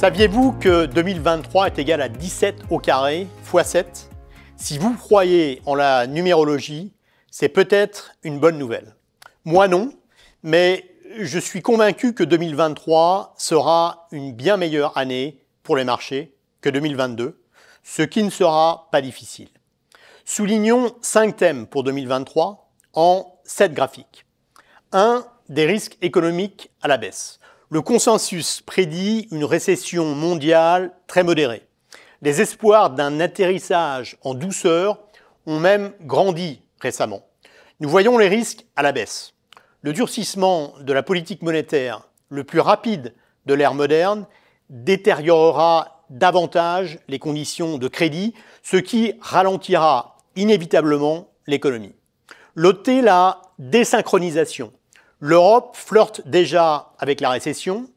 Saviez-vous que 2023 est égal à 17 au carré fois 7? Si vous croyez en la numérologie, c'est peut-être une bonne nouvelle. Moi non, mais je suis convaincu que 2023 sera une bien meilleure année pour les marchés que 2022, ce qui ne sera pas difficile. Soulignons 5 thèmes pour 2023 en 7 graphiques. 1. Des risques économiques à la baisse. Le consensus prédit une récession mondiale très modérée. Les espoirs d'un atterrissage en douceur ont même grandi récemment. Nous voyons les risques à la baisse. Le durcissement de la politique monétaire, le plus rapide de l'ère moderne, détériorera davantage les conditions de crédit, ce qui ralentira inévitablement l'économie. Notez la désynchronisation. L'Europe flirte déjà avec la récession,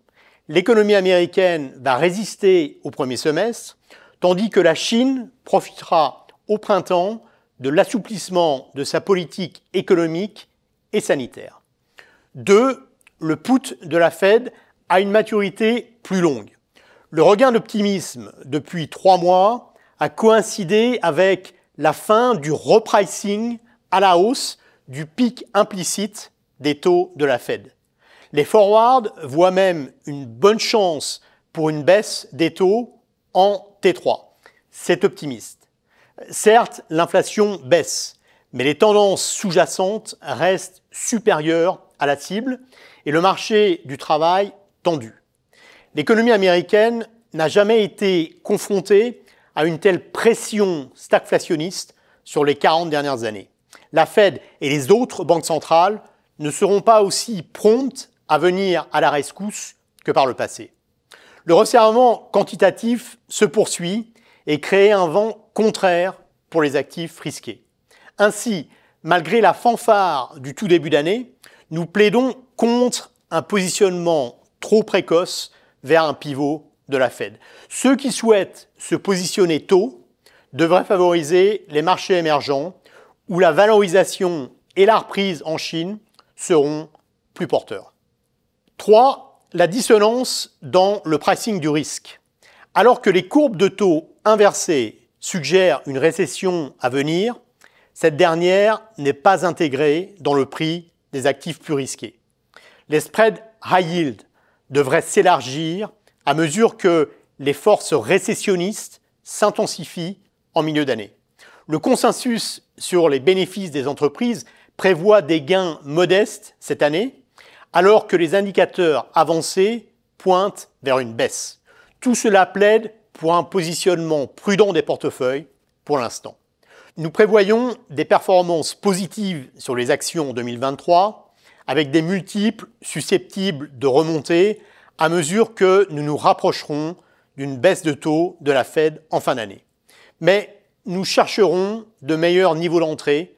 l'économie américaine va résister au premier semestre, tandis que la Chine profitera au printemps de l'assouplissement de sa politique économique et sanitaire. 2. Le put de la Fed a une maturité plus longue. Le regain d'optimisme depuis 3 mois a coïncidé avec la fin du repricing à la hausse du pic implicite des taux de la Fed. Les forwards voient même une bonne chance pour une baisse des taux en T3. C'est optimiste. Certes, l'inflation baisse, mais les tendances sous-jacentes restent supérieures à la cible et le marché du travail tendu. L'économie américaine n'a jamais été confrontée à une telle pression stagflationniste sur les 40 dernières années. La Fed et les autres banques centrales ne seront pas aussi promptes à venir à la rescousse que par le passé. Le resserrement quantitatif se poursuit et crée un vent contraire pour les actifs risqués. Ainsi, malgré la fanfare du tout début d'année, nous plaidons contre un positionnement trop précoce vers un pivot de la Fed. Ceux qui souhaitent se positionner tôt devraient favoriser les marchés émergents où la valorisation et la reprise en Chine seront plus porteurs. 3. La dissonance dans le pricing du risque. Alors que les courbes de taux inversées suggèrent une récession à venir, cette dernière n'est pas intégrée dans le prix des actifs plus risqués. Les spreads high yield devraient s'élargir à mesure que les forces récessionnistes s'intensifient en milieu d'année. Le consensus sur les bénéfices des entreprises prévoit des gains modestes cette année, alors que les indicateurs avancés pointent vers une baisse. Tout cela plaide pour un positionnement prudent des portefeuilles pour l'instant. Nous prévoyons des performances positives sur les actions en 2023, avec des multiples susceptibles de remonter à mesure que nous nous rapprocherons d'une baisse de taux de la Fed en fin d'année. Mais nous chercherons de meilleurs niveaux d'entrée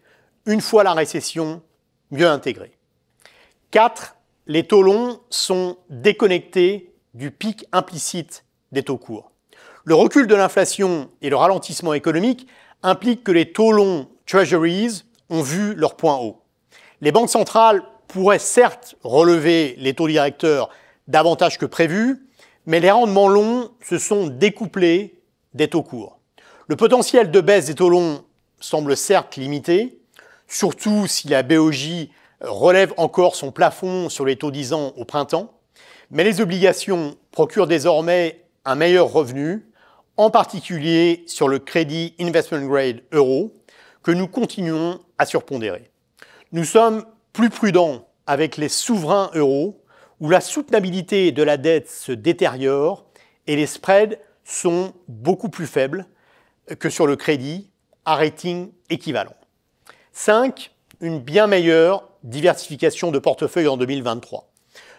une fois la récession mieux intégrée. 4. Les taux longs sont déconnectés du pic implicite des taux courts. Le recul de l'inflation et le ralentissement économique impliquent que les taux longs Treasuries ont vu leur point haut. Les banques centrales pourraient certes relever les taux directeurs davantage que prévu, mais les rendements longs se sont découplés des taux courts. Le potentiel de baisse des taux longs semble certes limité, surtout si la BOJ relève encore son plafond sur les taux 10 ans au printemps, mais les obligations procurent désormais un meilleur revenu, en particulier sur le crédit investment grade euro, que nous continuons à surpondérer. Nous sommes plus prudents avec les souverains euros, où la soutenabilité de la dette se détériore et les spreads sont beaucoup plus faibles que sur le crédit à rating équivalent. 5. Une bien meilleure diversification de portefeuille en 2023.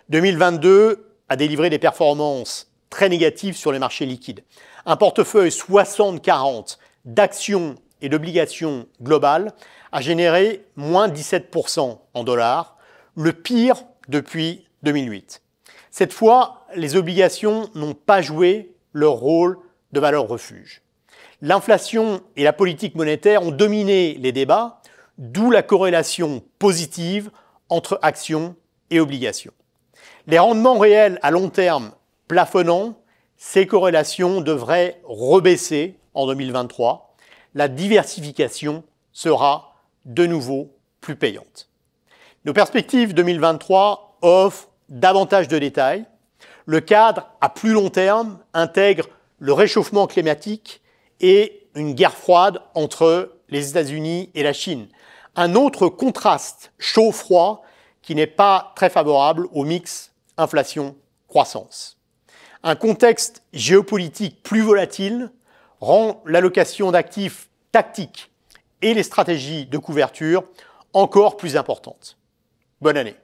2022 a délivré des performances très négatives sur les marchés liquides. Un portefeuille 60-40 d'actions et d'obligations globales a généré moins 17% en dollars, le pire depuis 2008. Cette fois, les obligations n'ont pas joué leur rôle de valeur refuge. L'inflation et la politique monétaire ont dominé les débats, d'où la corrélation positive entre actions et obligations. Les rendements réels à long terme plafonnant, ces corrélations devraient rebaisser en 2023. La diversification sera de nouveau plus payante. Nos perspectives 2023 offrent davantage de détails. Le cadre à plus long terme intègre le réchauffement climatique et une guerre froide entre les États-Unis et la Chine. Un autre contraste chaud-froid qui n'est pas très favorable au mix inflation-croissance. Un contexte géopolitique plus volatile rend l'allocation d'actifs tactiques et les stratégies de couverture encore plus importantes. Bonne année.